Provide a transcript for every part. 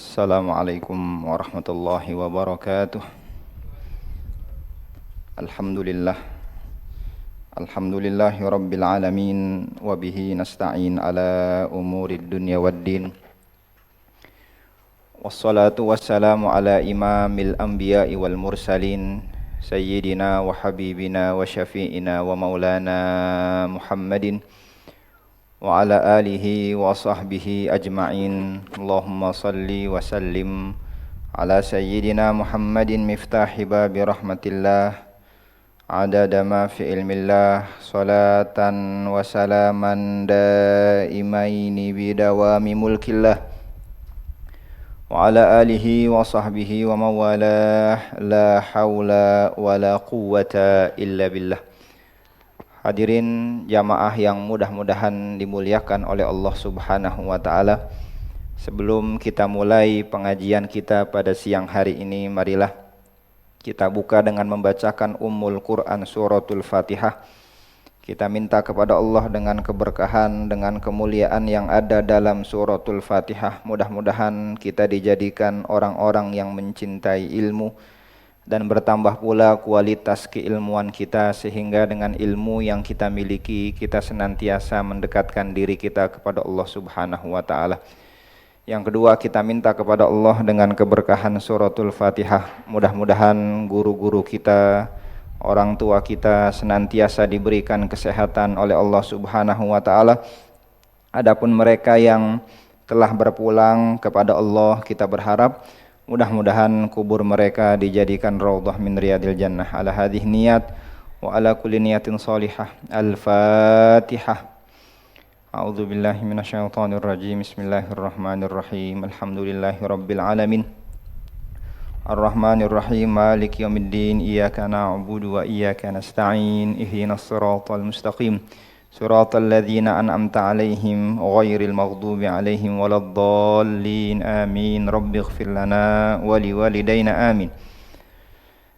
Assalamualaikum warahmatullahi wabarakatuh. Alhamdulillah. Alhamdulillahi rabbil alamin. Wabihi nasta'in ala umurid dunya waddin. Wassalatu wassalamu ala imamil anbiya'i wal mursalin, Sayyidina wa habibina wa syafi'ina wa maulana Muhammadin wa ala alihi wa sahbihi ajma'in. Allahumma salli wa sallim ala sayyidina Muhammadin miftahi babi rahmatillah, adada ma fi ilmillah, salatan wa salaman daimaini bidawami mulkillah, wa ala alihi wa sahbihi wa mawalah, la hawla wa la quwwata illa billah. Hadirin jamaah yang mudah-mudahan dimuliakan oleh Allah Subhanahu wa taala. Sebelum kita mulai pengajian kita pada siang hari ini, marilah kita buka dengan membacakan Ummul Quran suratul Fatihah. Kita minta kepada Allah dengan keberkahan, dengan kemuliaan yang ada dalam suratul Fatihah. Mudah-mudahan kita dijadikan orang-orang yang mencintai ilmu dan bertambah pula kualitas keilmuan kita, sehingga dengan ilmu yang kita miliki kita senantiasa mendekatkan diri kita kepada Allah Subhanahu wa taala. Yang kedua, kita minta kepada Allah dengan keberkahan suratul Fatihah, mudah-mudahan guru-guru kita, orang tua kita senantiasa diberikan kesehatan oleh Allah Subhanahu wa taala. Adapun mereka yang telah berpulang kepada Allah, kita berharap mudah-mudahan kubur mereka dijadikan raudhah min riyadil jannah. Ala hadhihi niyat wa ala kulli niyatin salihah. Al-Fatihah. A'udzu billahi minasyaitonir rajim. Bismillahirrahmanirrahim. Alhamdulillahi rabbil alamin. Ar-Rahmanir Rahim. Maliki yaumiddin. Iyyaka na'budu wa iyyaka nasta'in. Ihdinas siratal mustaqim. Siratal ladzina an'amta 'alaihim ghairil maghdubi 'alaihim waladdallin. Amin. Rabbighfir lana wa liwalidayna. Amin.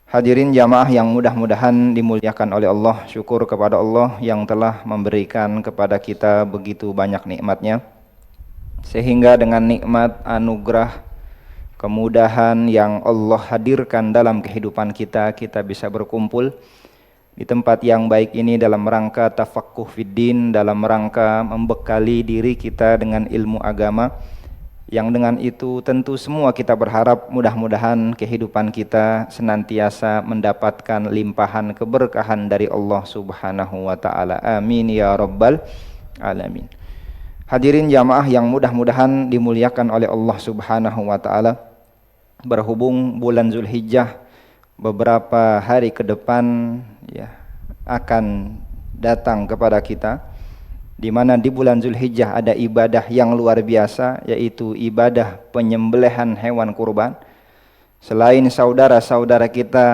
Hadirin jamaah yang mudah-mudahan dimuliakan oleh Allah, syukur kepada Allah yang telah memberikan kepada kita begitu banyak nikmatnya, sehingga dengan nikmat anugerah kemudahan yang Allah hadirkan dalam kehidupan kita, kita bisa berkumpul di tempat yang baik ini dalam rangka tafaqquh fiddin, dalam rangka membekali diri kita dengan ilmu agama, yang dengan itu tentu semua kita berharap mudah-mudahan kehidupan kita senantiasa mendapatkan limpahan keberkahan dari Allah Subhanahu wa taala. Amin ya rabbal alamin. Hadirin jamaah yang mudah-mudahan dimuliakan oleh Allah Subhanahu wa taala, berhubung bulan Zulhijjah beberapa hari ke depan akan datang kepada kita, di mana di bulan Zulhijjah ada ibadah yang luar biasa, yaitu ibadah penyembelihan hewan kurban. Selain saudara-saudara kita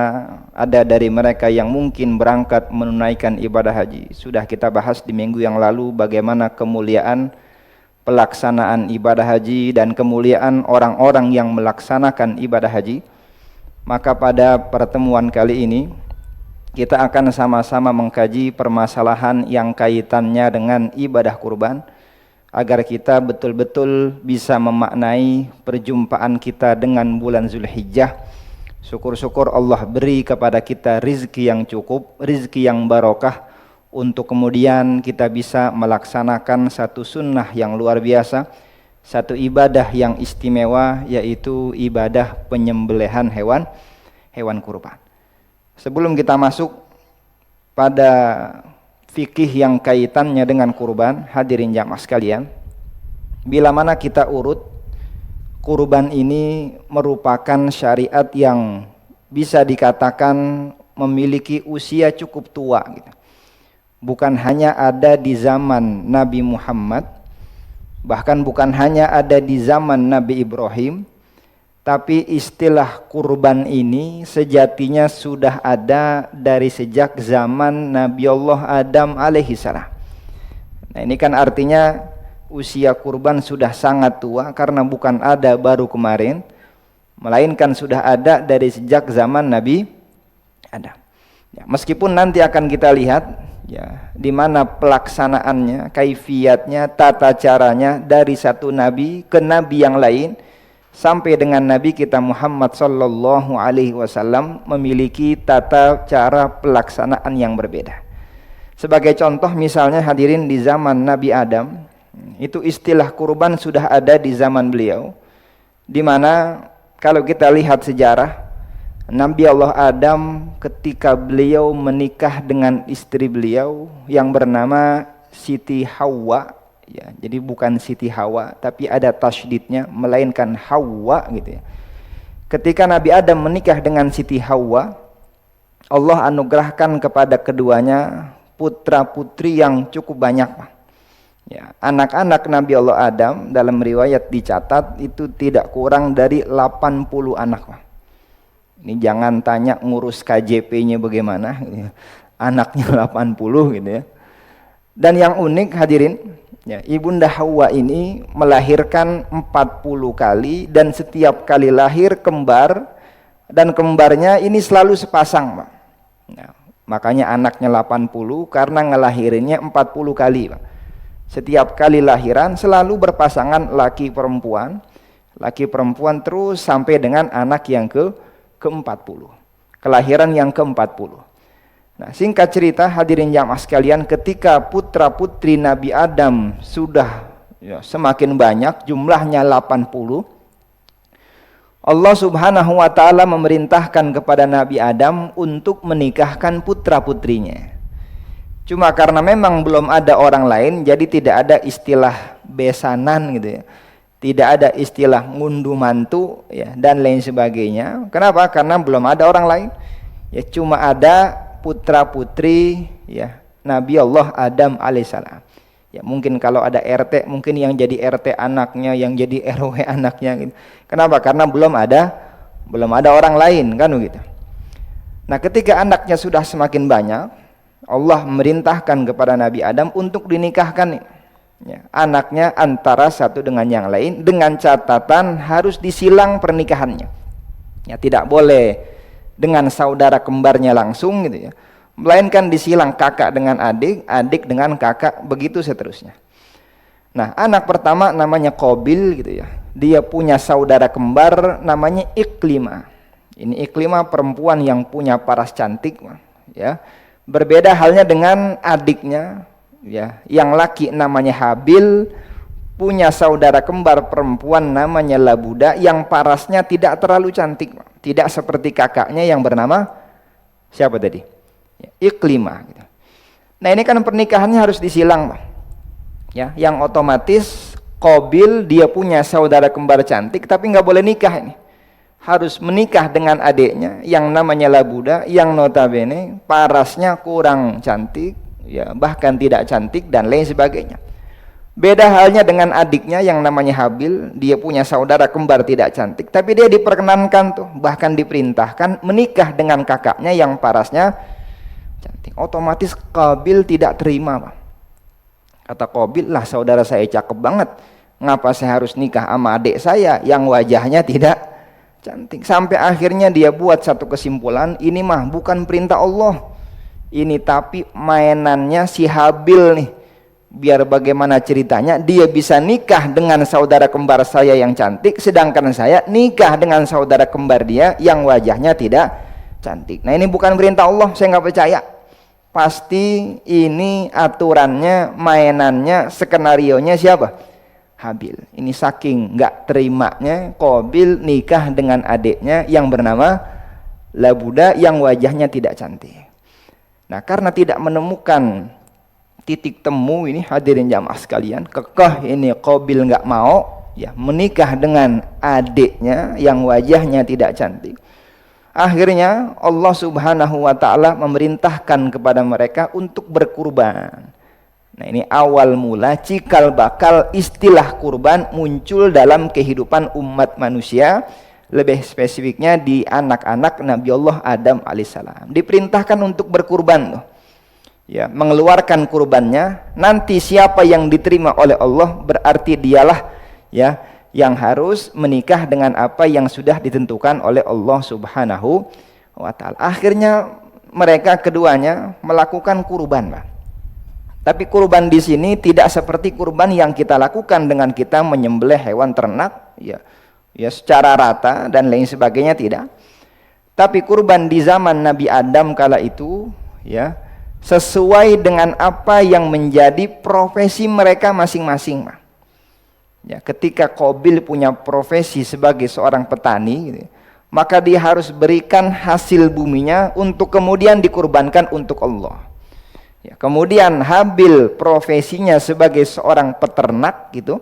ada dari mereka yang mungkin berangkat menunaikan ibadah haji, sudah kita bahas di minggu yang lalu bagaimana kemuliaan pelaksanaan ibadah haji dan kemuliaan orang-orang yang melaksanakan ibadah haji. Maka pada pertemuan kali ini kita akan sama-sama mengkaji permasalahan yang kaitannya dengan ibadah kurban, agar kita betul-betul bisa memaknai perjumpaan kita dengan bulan Zulhijjah. Syukur-syukur Allah beri kepada kita rizki yang cukup, rizki yang barokah, untuk kemudian kita bisa melaksanakan satu sunnah yang luar biasa, satu ibadah yang istimewa, yaitu ibadah penyembelihan hewan kurban. Sebelum kita masuk pada fikih yang kaitannya dengan kurban, hadirin jamaah sekalian, bila mana kita urut, kurban ini merupakan syariat yang bisa dikatakan memiliki usia cukup tua gitu. Bukan hanya ada di zaman Nabi Muhammad, bahkan bukan hanya ada di zaman Nabi Ibrahim, tapi istilah kurban ini sejatinya sudah ada dari sejak zaman Nabi Allah Adam alaihi salam. Nah, ini kan artinya usia kurban sudah sangat tua, karena bukan ada baru kemarin, melainkan sudah ada dari sejak zaman Nabi Adam. Ya, meskipun nanti akan kita lihat di mana pelaksanaannya, kaifiyatnya, tata caranya dari satu nabi ke nabi yang lain sampai dengan Nabi kita Muhammad sallallahu alaihi wasallam memiliki tata cara pelaksanaan yang berbeda. Sebagai contoh misalnya hadirin, di zaman Nabi Adam, itu istilah kurban sudah ada di zaman beliau, di mana kalau kita lihat sejarah Nabi Allah Adam ketika beliau menikah dengan istri beliau yang bernama Siti Hawa, ya, jadi bukan Siti Hawa tapi ada tasydidnya, melainkan Hawa gitu ya. Ketika Nabi Adam menikah dengan Siti Hawa, Allah anugerahkan kepada keduanya putra-putri yang cukup banyak. Ya, anak-anak Nabi Allah Adam dalam riwayat dicatat itu tidak kurang dari 80 anak. Ini jangan tanya ngurus KJP-nya bagaimana, anaknya 80 gitu ya. Dan yang unik hadirin, ya, Ibunda Hawa ini melahirkan 40 kali dan setiap kali lahir kembar, dan kembarnya ini selalu sepasang, Pak. Nah, makanya anaknya 80 karena ngelahirinnya 40 kali, Pak. Setiap kali lahiran selalu berpasangan laki perempuan terus sampai dengan anak yang ke-40, kelahiran yang ke-40. Nah, singkat cerita hadirin jamaah sekalian, ketika putra-putri Nabi Adam sudah semakin banyak, jumlahnya 80, Allah Subhanahu wa taala memerintahkan kepada Nabi Adam untuk menikahkan putra-putrinya. Cuma karena memang belum ada orang lain, jadi tidak ada istilah besanan gitu ya. Tidak ada istilah ngunduh mantu ya, dan lain sebagainya. Kenapa? Karena belum ada orang lain. Ya cuma ada putra-putri ya Nabi Allah Adam alaihissalam. Ya mungkin kalau ada RT, mungkin yang jadi RT anaknya, yang jadi RW anaknya gitu. Kenapa? Karena belum ada orang lain kan begitu. Nah, ketika anaknya sudah semakin banyak, Allah memerintahkan kepada Nabi Adam untuk dinikahkan ya, anaknya antara satu dengan yang lain, dengan catatan harus disilang pernikahannya. Ya, tidak boleh dengan saudara kembarnya langsung gitu ya, melainkan disilang kakak dengan adik, adik dengan kakak, begitu seterusnya. Nah, anak pertama namanya Qabil gitu ya. Dia punya saudara kembar namanya Iklimah. Ini Iklimah perempuan yang punya paras cantik ya. Berbeda halnya dengan adiknya ya, yang laki namanya Habil, punya saudara kembar perempuan namanya Labuda yang parasnya tidak terlalu cantik, tidak seperti kakaknya yang bernama siapa tadi? Iklimah gitu. Nah, ini kan pernikahannya harus disilang, Pak. Ya, yang otomatis Qabil dia punya saudara kembar cantik tapi nggak boleh nikah ini. Harus menikah dengan adiknya yang namanya Labuda, yang notabene parasnya kurang cantik, ya bahkan tidak cantik dan lain sebagainya. Beda halnya dengan adiknya yang namanya Habil, dia punya saudara kembar tidak cantik, tapi dia diperkenankan tuh, bahkan diperintahkan menikah dengan kakaknya yang parasnya cantik. Otomatis Qabil tidak terima, Pak. Kata Qabil, lah saudara saya cakep banget, ngapa saya harus nikah sama adik saya yang wajahnya tidak cantik? Sampai akhirnya dia buat satu kesimpulan, ini mah bukan perintah Allah, ini tapi mainannya si Habil nih. Biar bagaimana ceritanya dia bisa nikah dengan saudara kembar saya yang cantik, sedangkan saya nikah dengan saudara kembar dia yang wajahnya tidak cantik. Nah, ini bukan perintah Allah, saya nggak percaya. Pasti ini aturannya, mainannya, skenarionya siapa? Habil. Ini saking nggak terimanya, Qabil nikah dengan adiknya yang bernama Labuda yang wajahnya tidak cantik. Nah, karena tidak menemukan titik temu ini hadirin jamaah sekalian, kekeh ini Qabil nggak mau ya menikah dengan adiknya yang wajahnya tidak cantik. Akhirnya Allah Subhanahu wa taala memerintahkan kepada mereka untuk berkurban. Nah, ini awal mula cikal bakal istilah kurban muncul dalam kehidupan umat manusia, lebih spesifiknya di anak-anak Nabi Allah Adam alaihissalam. Diperintahkan untuk berkurban loh. Ya, mengeluarkan kurbannya. Nanti siapa yang diterima oleh Allah berarti dialah ya yang harus menikah dengan apa yang sudah ditentukan oleh Allah Subhanahu wa taala. Akhirnya mereka keduanya melakukan kurban, Pak. Tapi kurban di sini tidak seperti kurban yang kita lakukan dengan kita menyembelih hewan ternak, ya, ya secara rata dan lain sebagainya tidak. Tapi kurban di zaman Nabi Adam kala itu ya sesuai dengan apa yang menjadi profesi mereka masing-masing. Ya, ketika Qabil punya profesi sebagai seorang petani gitu, maka dia harus berikan hasil buminya untuk kemudian dikurbankan untuk Allah. Ya, kemudian Habil profesinya sebagai seorang peternak gitu,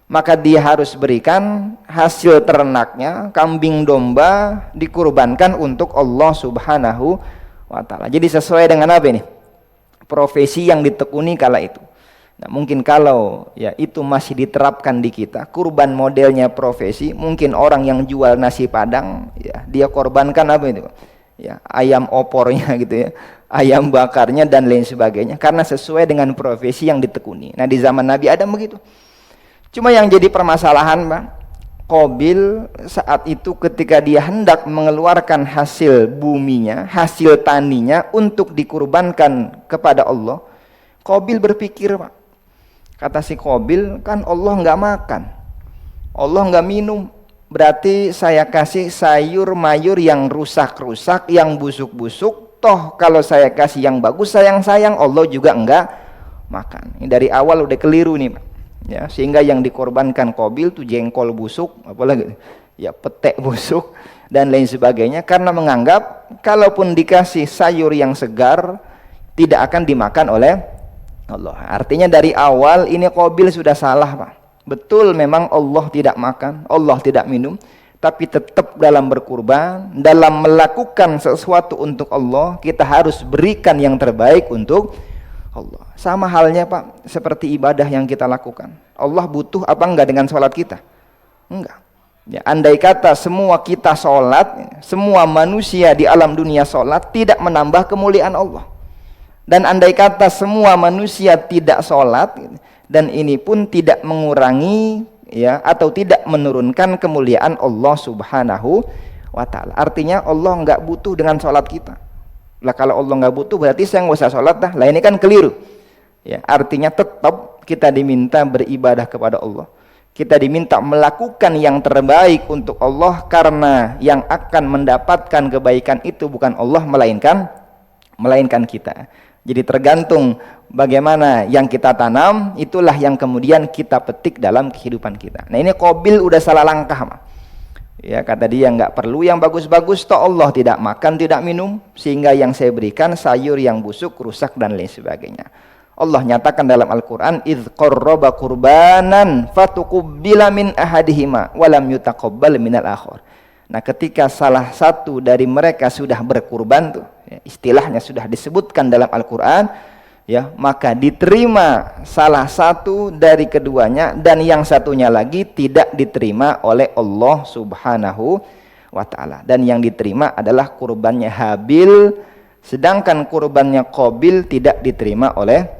maka dia harus berikan hasil ternaknya, kambing domba dikurbankan untuk Allah Subhanahu wa ta'ala. Jadi sesuai dengan apa ini? Profesi yang ditekuni kala itu. Nah, mungkin kalau ya itu masih diterapkan di kita, kurban modelnya profesi, mungkin orang yang jual nasi padang ya dia korbankan apa itu? Ya, ayam opornya gitu ya, ayam bakarnya dan lain sebagainya, karena sesuai dengan profesi yang ditekuni. Nah, di zaman Nabi Adam begitu. Cuma yang jadi permasalahan, Bang, Qabil saat itu ketika dia hendak mengeluarkan hasil buminya, hasil taninya untuk dikurbankan kepada Allah, Qabil berpikir, Pak, kata si Qabil, kan Allah nggak makan, Allah nggak minum, berarti saya kasih sayur mayur yang rusak-rusak, yang busuk-busuk, toh kalau saya kasih yang bagus, sayang-sayang Allah juga enggak makan. Ini dari awal udah keliru nih, Pak. Ya, sehingga yang dikorbankan Qabil tuh jengkol busuk, apalagi ya petek busuk dan lain sebagainya, karena menganggap kalaupun dikasih sayur yang segar tidak akan dimakan oleh Allah. Artinya dari awal ini Qabil sudah salah, Pak. Betul memang Allah tidak makan, Allah tidak minum, tapi tetap dalam berkurban, dalam melakukan sesuatu untuk Allah, kita harus berikan yang terbaik untuk Allah. Sama halnya, Pak, seperti ibadah yang kita lakukan. Allah butuh apa enggak dengan sholat kita? Enggak. Ya, andai kata semua kita sholat, semua manusia di alam dunia sholat, tidak menambah kemuliaan Allah. Dan andai kata semua manusia tidak sholat, dan ini pun tidak mengurangi ya atau tidak menurunkan kemuliaan Allah Subhanahu wa ta'ala. Artinya Allah enggak butuh dengan sholat kita. Lah kalau Allah nggak butuh berarti saya nggak usah sholat dah. Lah ini kan keliru. Ya, artinya tetap kita diminta beribadah kepada Allah. Kita diminta melakukan yang terbaik untuk Allah, karena yang akan mendapatkan kebaikan itu bukan Allah melainkan kita. Jadi tergantung bagaimana yang kita tanam, itulah yang kemudian kita petik dalam kehidupan kita. Nah, ini Qabil udah salah langkah, Mak. Ya, kata dia nggak perlu yang bagus-bagus, toh Allah tidak makan, tidak minum, sehingga yang saya berikan sayur yang busuk, rusak dan lain sebagainya. Allah nyatakan dalam Al-Qur'an, "Idz qarraba qurbanan fatuqbila min ahadihima wa lam yutaqabbal minal akhar." Nah, ketika salah satu dari mereka sudah berkurban tuh, ya, istilahnya sudah disebutkan dalam Al-Qur'an, ya, maka diterima salah satu dari keduanya dan yang satunya lagi tidak diterima oleh Allah Subhanahu wa ta'ala. Dan yang diterima adalah kurbannya Habil, sedangkan kurbannya Qabil tidak diterima oleh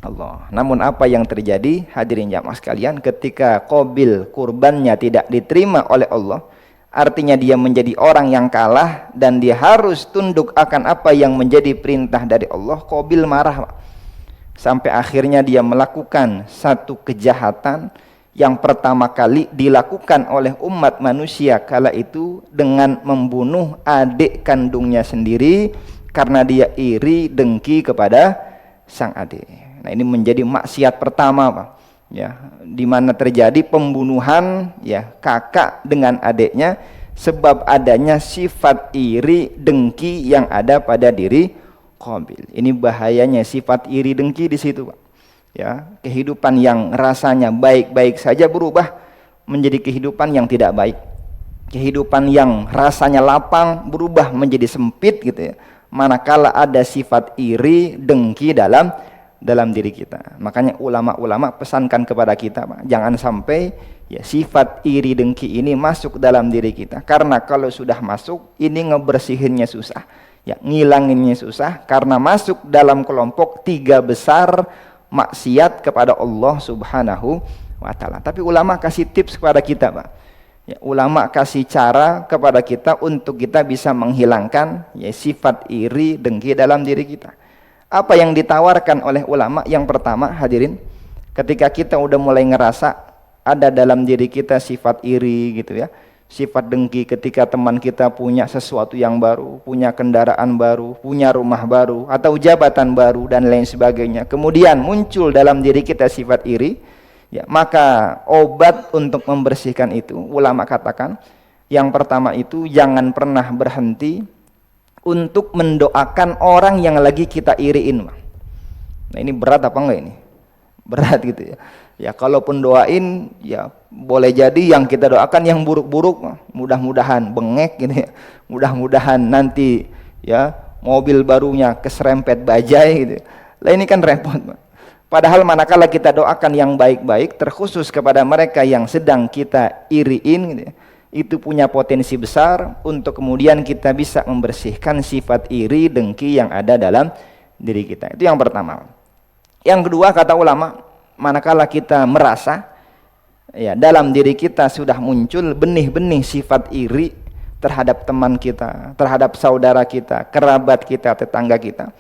Allah. Namun apa yang terjadi, hadirin jamaah sekalian, ketika Qabil kurbannya tidak diterima oleh Allah, artinya dia menjadi orang yang kalah dan dia harus tunduk akan apa yang menjadi perintah dari Allah. Qabil marah, sampai akhirnya dia melakukan satu kejahatan yang pertama kali dilakukan oleh umat manusia kala itu, dengan membunuh adik kandungnya sendiri karena dia iri dengki kepada sang adik. Nah, ini menjadi maksiat pertama, Pak. Ya, di mana terjadi pembunuhan ya kakak dengan adiknya sebab adanya sifat iri dengki yang ada pada diri Qabil. Ini bahayanya sifat iri dengki di situ, Pak. Ya, kehidupan yang rasanya baik-baik saja berubah menjadi kehidupan yang tidak baik. Kehidupan yang rasanya lapang berubah menjadi sempit gitu ya. Manakala ada sifat iri dengki dalam diri kita. Makanya ulama-ulama pesankan kepada kita, Pak, jangan sampai ya sifat iri dengki ini masuk dalam diri kita. Karena kalau sudah masuk, ini ngebersihinnya susah. Ya, ngilanginnya susah karena masuk dalam kelompok 3 besar maksiat kepada Allah Subhanahu wa ta'ala. Tapi ulama kasih tips kepada kita, Pak. Ya, ulama kasih cara kepada kita untuk kita bisa menghilangkan ya sifat iri dengki dalam diri kita. Apa yang ditawarkan oleh ulama? Yang pertama, hadirin, ketika kita udah mulai ngerasa ada dalam diri kita sifat iri gitu ya, sifat dengki ketika teman kita punya sesuatu yang baru, punya kendaraan baru, punya rumah baru, atau jabatan baru dan lain sebagainya. Kemudian muncul dalam diri kita sifat iri, ya, maka obat untuk membersihkan itu, ulama katakan, yang pertama itu jangan pernah berhenti untuk mendoakan orang yang lagi kita iriin. Nah ini berat apa enggak ini? Berat gitu ya. Ya kalaupun doain ya boleh jadi yang kita doakan yang buruk-buruk, mudah-mudahan bengek gitu ya. Mudah-mudahan nanti ya mobil barunya keserempet bajai gitu. Lah ini kan repot, Pak. Padahal manakala kita doakan yang baik-baik terkhusus kepada mereka yang sedang kita iriin gitu ya, itu punya potensi besar untuk kemudian kita bisa membersihkan sifat iri, dengki yang ada dalam diri kita. Itu yang pertama. Yang kedua, kata ulama, manakala kita merasa ya dalam diri kita sudah muncul benih-benih sifat iri terhadap teman kita, terhadap saudara kita, kerabat kita, tetangga kita.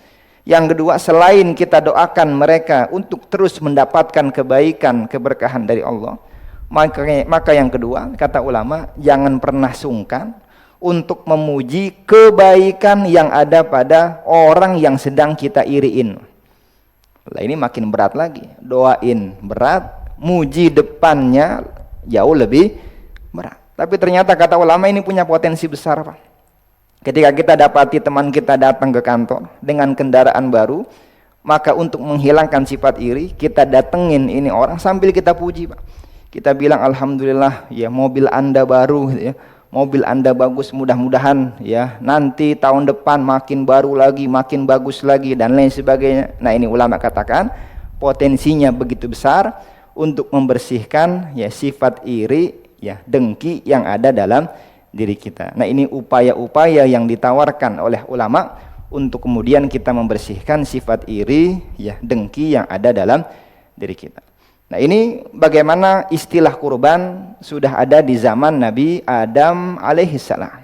Yang kedua, selain kita doakan mereka untuk terus mendapatkan kebaikan, keberkahan dari Allah, maka yang kedua, kata ulama, jangan pernah sungkan untuk memuji kebaikan yang ada pada orang yang sedang kita iriin. Lah ini makin berat lagi. Doain berat, muji depannya jauh lebih berat. Tapi ternyata kata ulama ini punya potensi besar, Pak. Ketika kita dapati teman kita datang ke kantor dengan kendaraan baru, maka untuk menghilangkan sifat iri, kita datengin ini orang sambil kita puji, Pak. Kita bilang alhamdulillah ya mobil Anda baru gitu ya. Mobil Anda bagus, mudah-mudahan ya nanti tahun depan makin baru lagi, makin bagus lagi dan lain sebagainya. Nah, ini ulama katakan potensinya begitu besar untuk membersihkan ya sifat iri, ya dengki yang ada dalam diri kita. Nah, ini upaya-upaya yang ditawarkan oleh ulama untuk kemudian kita membersihkan sifat iri, ya dengki yang ada dalam diri kita. Nah, ini bagaimana istilah kurban sudah ada di zaman Nabi Adam alaihissalam.